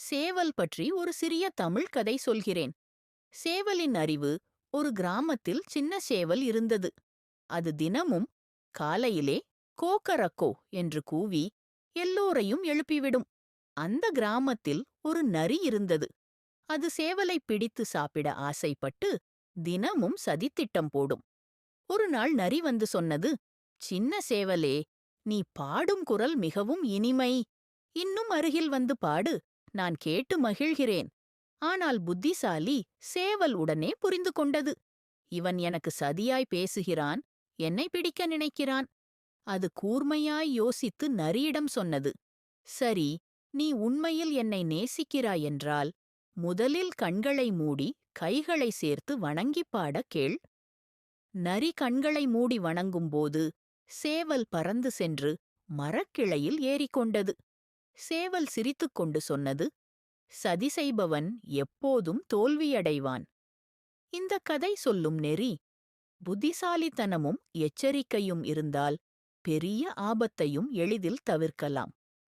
சேவல் பற்றி ஒரு சிறிய தமிழ் கதை சொல்கிறேன். சேவலின் அறிவு. ஒரு கிராமத்தில் சின்ன சேவல் இருந்தது. அது தினமும் காலையிலே கோகரக்கோ என்று கூவி எல்லோரையும் எழுப்பிவிடும். அந்த கிராமத்தில் ஒரு நரி இருந்தது. அது சேவலை பிடித்து சாப்பிட ஆசைப்பட்டு தினமும் சதித்திட்டம் போடும். ஒரு நாள் நரி வந்து சொன்னது, சின்ன சேவலே, நீ பாடும் குரல் மிகவும் இனிமை. இன்னும் அருகில் வந்து பாடு, நான் கேட்டு மகிழ்கிறேன். ஆனால் புத்திசாலி சேவல் உடனே புரிந்து கொண்டது. இவன் எனக்கு சதியாய் பேசுகிறான், என்னை பிடிக்க நினைக்கிறான். அது கூர்மையாய் யோசித்து நரியிடம் சொன்னது, சரி, நீ உண்மையில் என்னை நேசிக்கிறாய் என்றால் முதலில் கண்களை மூடி கைகளை சேர்த்து வணங்கிப் பாட கேள். நரி கண்களை மூடி வணங்கும்போது சேவல் பறந்து சென்று மரக்கிளையில் ஏறிக்கொண்டது. சேவல் சிரித்துக்கொண்டு சொன்னது, சதி செய்பவன் எப்போதும் தோல்வியடைவான். இந்த கதை சொல்லும் நெறி, புத்திசாலித்தனமும் எச்சரிக்கையும் இருந்தால் பெரிய ஆபத்தையும் எளிதில் தவிர்க்கலாம்.